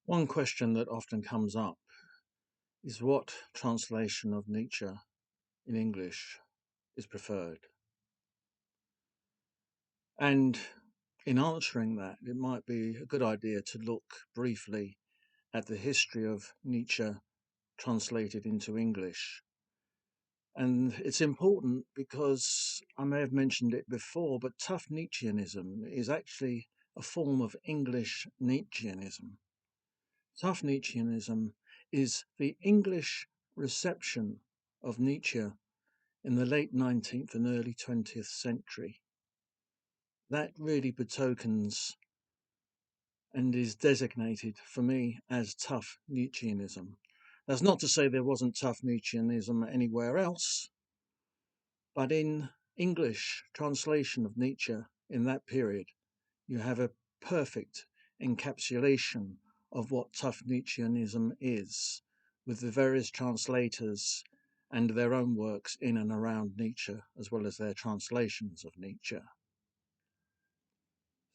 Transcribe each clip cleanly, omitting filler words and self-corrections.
One question that often comes up is what translation of Nietzsche in English is preferred? And in answering that, it might be a good idea to look briefly at the history of Nietzsche translated into English. And it's important because I may have mentioned it before, but tough Nietzscheanism is actually a form of English Nietzscheanism. Tough Nietzscheanism is the English reception of Nietzsche in the late 19th and early 20th century. That really betokens and is designated for me as tough Nietzscheanism. That's not to say there wasn't tough Nietzscheanism anywhere else, but in English translation of Nietzsche in that period, you have a perfect encapsulation of what tough Nietzscheanism is, with the various translators and their own works in and around Nietzsche, as well as their translations of Nietzsche.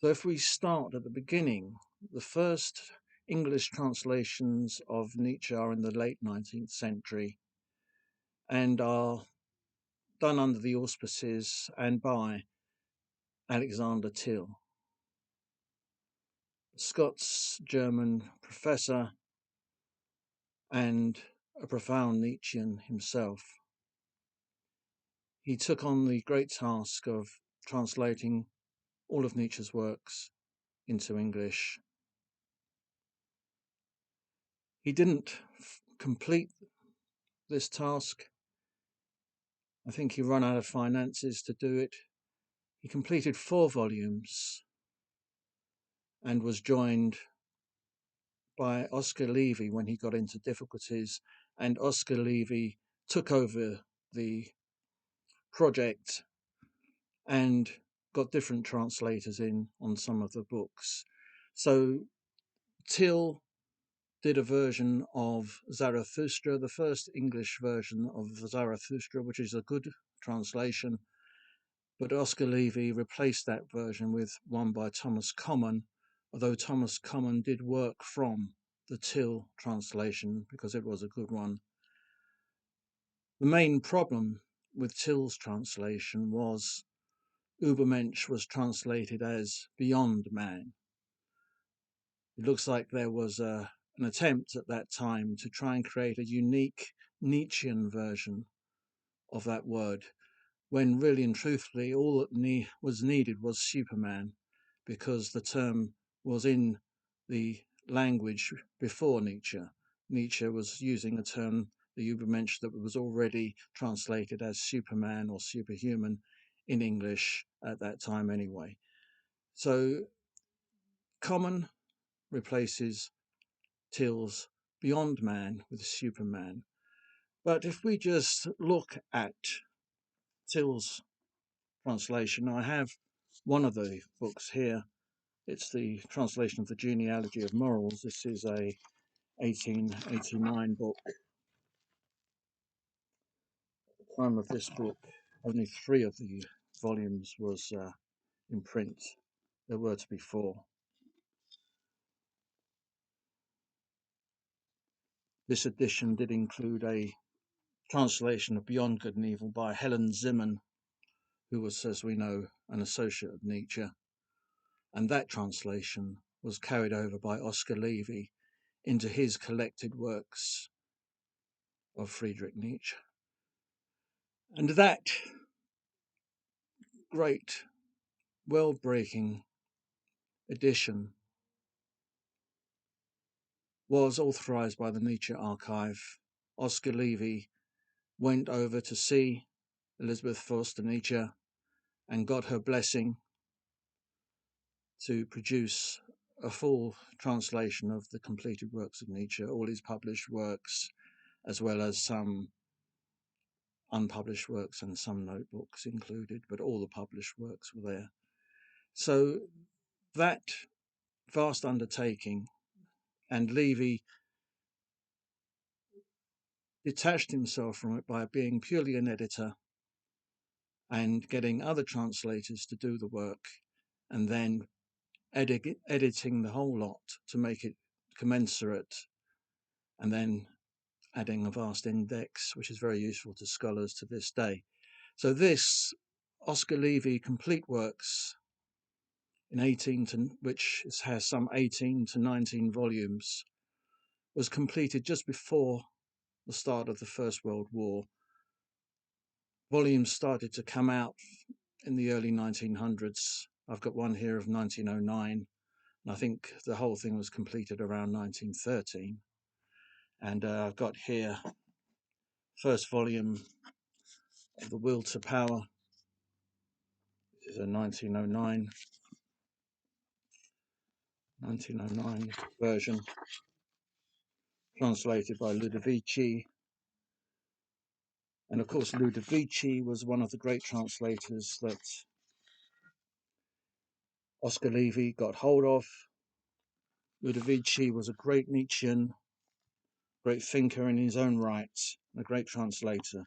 So if we start at the beginning, the first English translations of Nietzsche are in the late 19th century and are done under the auspices and by Alexander Till, a Scots-German professor and a profound Nietzschean himself. He took on the great task of translating all of Nietzsche's works into English. He didn't complete this task. I think he ran out of finances to do it. He completed 4 volumes and was joined by Oscar Levy when he got into difficulties, and Oscar Levy took over the project and got different translators in on some of the books. So Till did a version of Zarathustra, the first English version of Zarathustra, which is a good translation, but Oscar Levy replaced that version with one by Thomas Common, although Thomas Common did work from the Till translation because it was a good one. The main problem with Till's translation was Übermensch was translated as beyond man. It looks like there was an attempt at that time to try and create a unique Nietzschean version of that word, when really and truthfully all that was needed was Superman, because the term was in the language before Nietzsche. Nietzsche was using a term, the Übermensch, that was already translated as Superman or superhuman in English at that time anyway. So Common replaces Till's Beyond Man with Superman. But if we just look at Till's translation, I have one of the books here. It's the translation of the Genealogy of Morals. This is a 1889 book. At the time of this book, only 3 of the volumes was in print. There were to be 4. This edition did include a translation of Beyond Good and Evil by Helen Zimmern, who was, as we know, an associate of Nietzsche. And that translation was carried over by Oscar Levy into his collected works of Friedrich Nietzsche. And that great, world-breaking edition was authorized by the Nietzsche Archive. Oscar Levy went over to see Elizabeth Forster Nietzsche and got her blessing to produce a full translation of the completed works of Nietzsche, all his published works, as well as some unpublished works and some notebooks included, but all the published works were there. So that vast undertaking, and Levy detached himself from it by being purely an editor and getting other translators to do the work, and then editing the whole lot to make it commensurate, and then adding a vast index, which is very useful to scholars to this day. So this Oscar Levy complete works which has some 18 to 19 volumes, was completed just before the start of the First World War. Volumes started to come out in the early 1900s. I've got one here of 1909, and I think the whole thing was completed around 1913. And I've got here first volume of The Will to Power. This is a 1909 version, translated by Ludovici. And of course, Ludovici was one of the great translators that Oscar Levy got hold of. Ludovici was a great Nietzschean, great thinker in his own right, a great translator.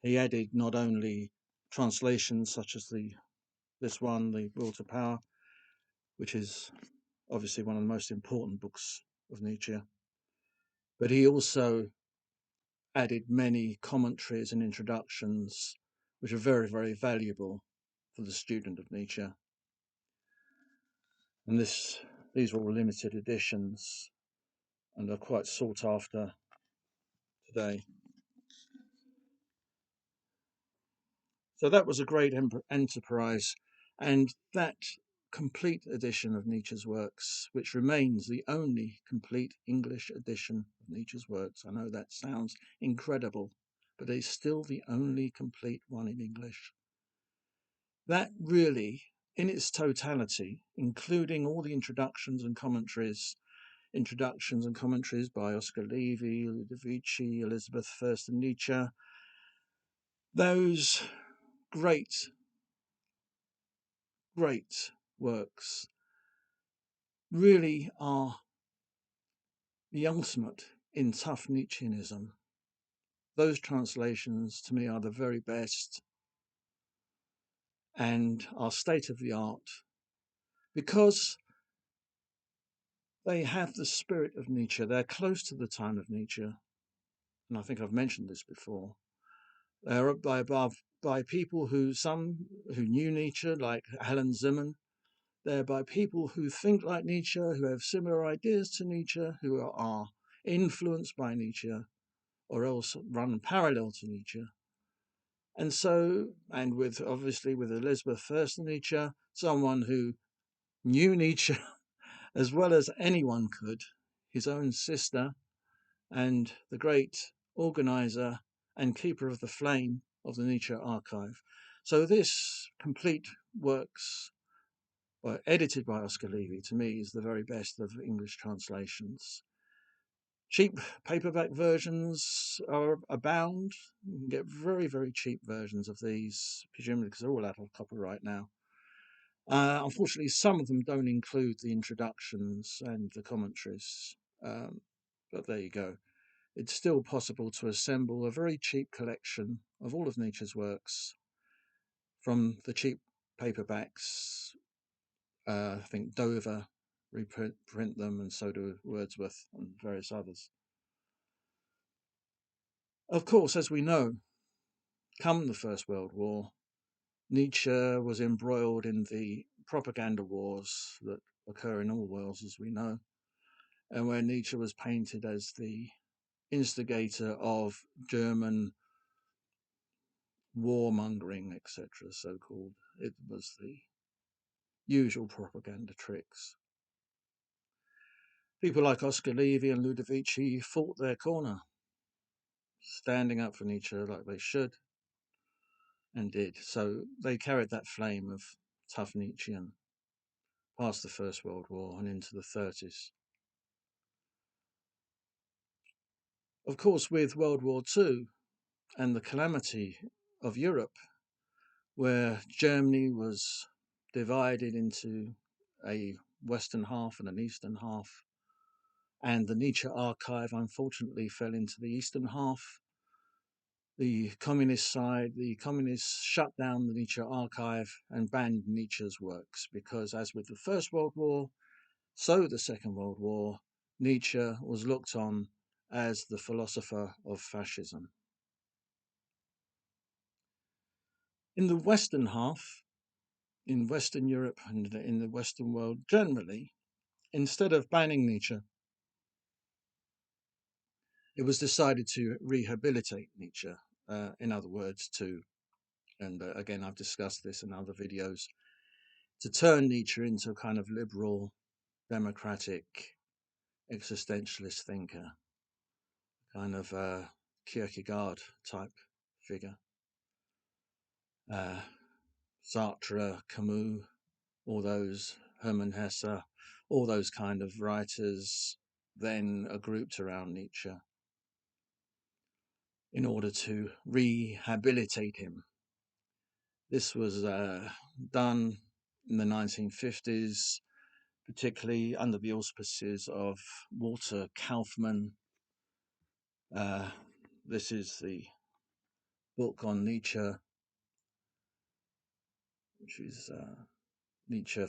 He added not only translations such as this one, The Will to Power, which is obviously one of the most important books of Nietzsche, but he also added many commentaries and introductions which are very, very valuable for the student of Nietzsche. And these were all limited editions and are quite sought after today. So that was a great enterprise, and that complete edition of Nietzsche's works, which remains the only complete English edition of Nietzsche's works. I know that sounds incredible, but it's still the only complete one in English. That really, in its totality, including all the introductions and commentaries by Oscar Levy, Ludovici, Elizabeth First and Nietzsche, those great works really are the ultimate in tough Nietzscheanism. Those translations to me are the very best and are state of the art because they have the spirit of Nietzsche. They're close to the time of Nietzsche, and I think I've mentioned this before. They're by people who knew Nietzsche, like Helen Zimmern. They're by people who think like Nietzsche, who have similar ideas to Nietzsche, who are influenced by Nietzsche, or else run parallel to Nietzsche. And so, and obviously with Elizabeth First and Nietzsche, someone who knew Nietzsche as well as anyone could, his own sister, and the great organizer and keeper of the flame of the Nietzsche archive. So this complete works, edited by Oscar Levy, to me is the very best of English translations. Cheap paperback versions abound. You can get very, very cheap versions of these, presumably because they're all out of copyright now. Unfortunately, some of them don't include the introductions and the commentaries, but there you go. It's still possible to assemble a very cheap collection of all of Nietzsche's works from the cheap paperbacks. I think Dover reprint them, and so do Wordsworth and various others. Of course, as we know, come the First World War, Nietzsche was embroiled in the propaganda wars that occur in all worlds, as we know, and where Nietzsche was painted as the instigator of German warmongering, etc., so-called. It was the usual propaganda tricks. People like Oscar Levy and Ludovici fought their corner, standing up for Nietzsche like they should, and did. So they carried that flame of tough Nietzschean past the First World War and into the 30s. Of course, with World War II and the calamity of Europe, where Germany was divided into a western half and an eastern half, and the Nietzsche archive unfortunately fell into the eastern half. The communist communists shut down the Nietzsche archive and banned Nietzsche's works because, as with the First World War, so the Second World War, Nietzsche was looked on as the philosopher of fascism. In the Western half, in Western Europe and in the Western world generally, instead of banning Nietzsche, it was decided to rehabilitate Nietzsche. In other words, and again, I've discussed this in other videos, to turn Nietzsche into a kind of liberal, democratic, existentialist thinker, kind of Kierkegaard type figure. Sartre, Camus, all those, Hermann Hesse, all those kind of writers then are grouped around Nietzsche in order to rehabilitate him. This was done in the 1950s, particularly under the auspices of Walter Kaufmann. This is the book on Nietzsche, which is Nietzsche,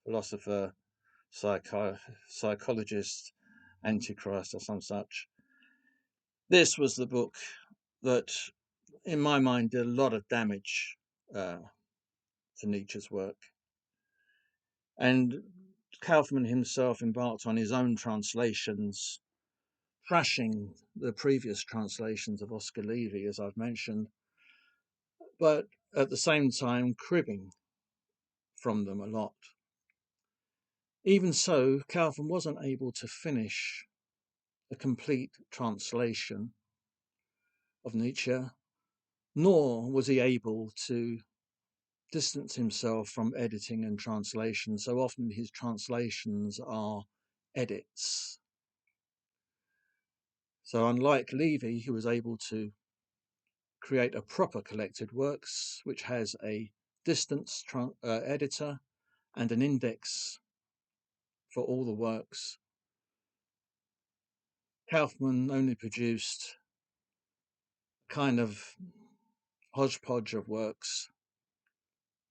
philosopher, psychologist, antichrist, or some such. This was the book that, in my mind, did a lot of damage to Nietzsche's work. And Kaufmann himself embarked on his own translations, trashing the previous translations of Oscar Levy, as I've mentioned, but at the same time cribbing from them a lot. Even so, Kaufmann wasn't able to finish a complete translation of Nietzsche, nor was he able to distance himself from editing and translation. So often his translations are edits. So unlike Levy, who was able to create a proper collected works, which has a distance editor and an index for all the works, Kaufmann only produced a kind of hodgepodge of works,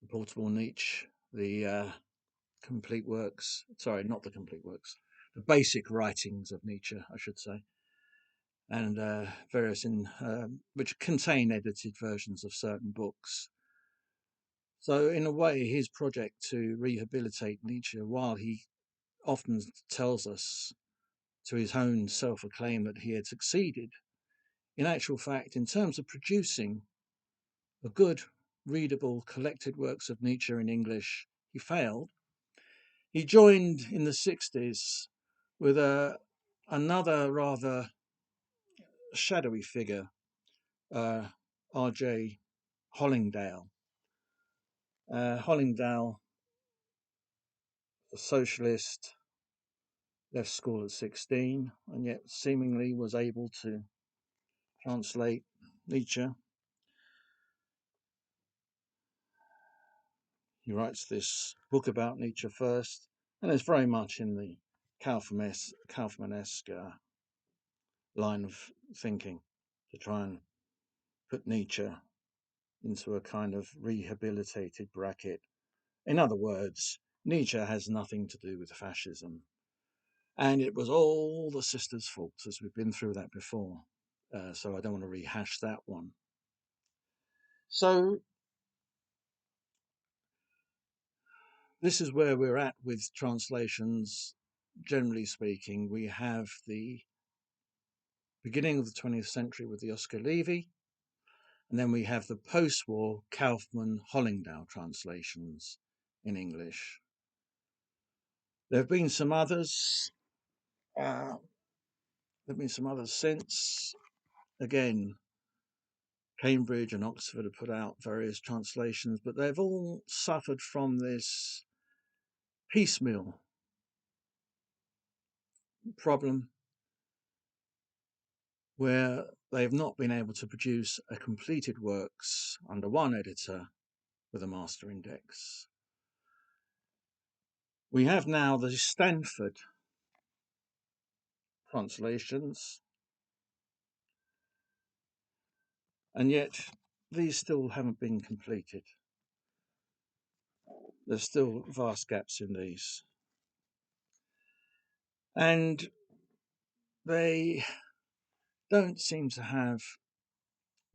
the Portable Nietzsche, the complete works, sorry, not the complete works, the basic writings of Nietzsche, I should say, and various which contain edited versions of certain books. So in a way, his project to rehabilitate Nietzsche, while he often tells us to his own self-acclaim that he had succeeded, in actual fact, in terms of producing a good, readable, collected works of Nietzsche in English, he failed. He joined in the 60s with another rather shadowy figure, R.J. Hollingdale. Hollingdale, a socialist, left school at 16 and yet seemingly was able to translate Nietzsche. He writes this book about Nietzsche first, and it's very much in the Kaufmannesque line of thinking to try and put Nietzsche into a kind of rehabilitated bracket. In other words, Nietzsche has nothing to do with fascism. And it was all the sisters' fault, as we've been through that before. So I don't want to rehash that one. So this is where we're at with translations. Generally speaking, we have the beginning of the 20th century with the Oscar Levy, and then we have the post-war Kaufmann-Hollingdale translations in English. There have been some others. There have been some others since. Again, Cambridge and Oxford have put out various translations, but they've all suffered from this piecemeal problem where they've not been able to produce a completed works under one editor with a master index. We have now the Stanford translations, and yet these still haven't been completed. There's still vast gaps in these. And they don't seem to have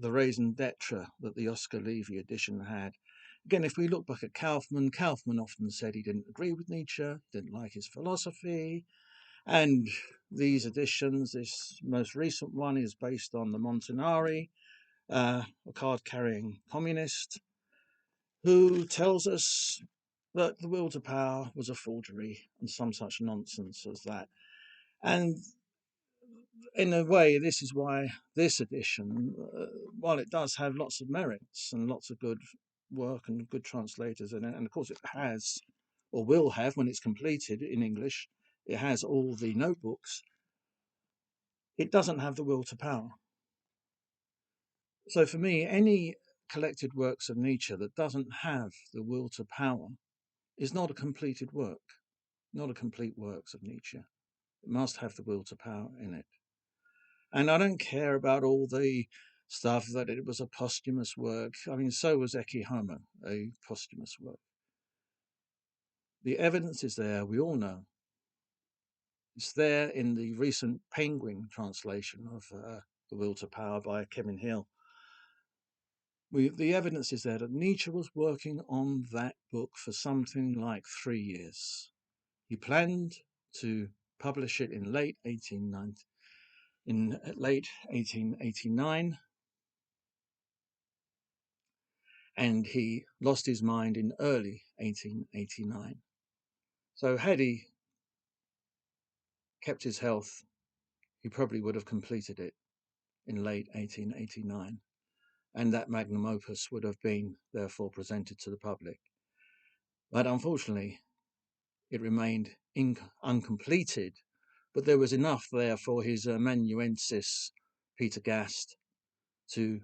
the raison d'etre that the Oscar Levy edition had. Again, if we look back at Kaufman, Kaufman often said he didn't agree with Nietzsche, didn't like his philosophy, and these editions, this most recent one, is based on the Montanari, a card-carrying communist, who tells us that the will to power was a forgery and some such nonsense as that. And in a way, this is why this edition, while it does have lots of merits and lots of good work and good translators in it, and of course it has, or will have when it's completed in English, it has all the notebooks, it doesn't have the will to power. So for me, any collected works of Nietzsche that doesn't have the will to power is not a completed work, not a complete works of Nietzsche. It must have the will to power in it. And I don't care about all the stuff that it was a posthumous work. I mean, so was Ecce Homo, a posthumous work. The evidence is there, we all know. It's there in the recent Penguin translation of The Will to Power by Kevin Hill. The evidence is there that Nietzsche was working on that book for something like 3 years. He planned to publish it in late 1889, and he lost his mind in early 1889. So had he kept his health, he probably would have completed it in late 1889, and that magnum opus would have been therefore presented to the public. But unfortunately, it remained uncompleted, but there was enough there for his amanuensis, Peter Gast, to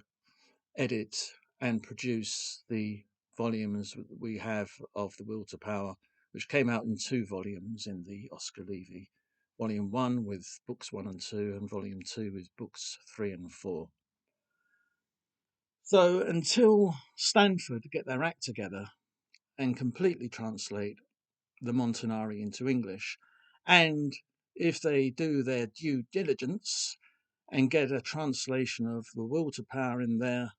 edit and produce the volumes we have of The Will to Power, which came out in 2 volumes in the Oscar Levy. Volume 1 with books 1 and 2, and Volume 2 with books 3 and 4. So until Stanford get their act together and completely translate the Montanari into English, and if they do their due diligence and get a translation of The Will to Power in there,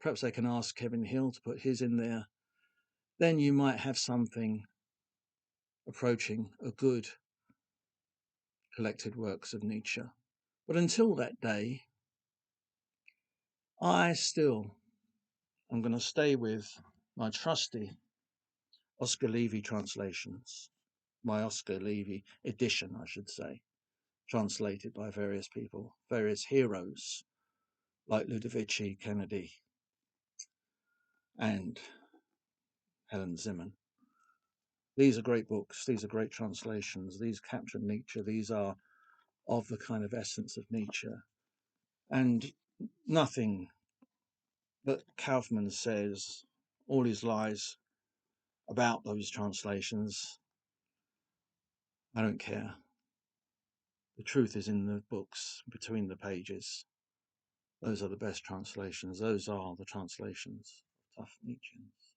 perhaps they can ask Kevin Hill to put his in there, then you might have something approaching a good collected works of Nietzsche. But until that day, I still am going to stay with my trusty Oscar Levy translations, my Oscar Levy edition, I should say, translated by various people, various heroes like Ludovici Kennedy and Helen Zimmern. These are great books. These are great translations. These capture Nietzsche. These are of the kind of essence of Nietzsche. And nothing that Kaufman says, all his lies about those translations, I don't care. The truth is in the books, between the pages. Those are the best translations. Those are the translations of tough Nietzscheans.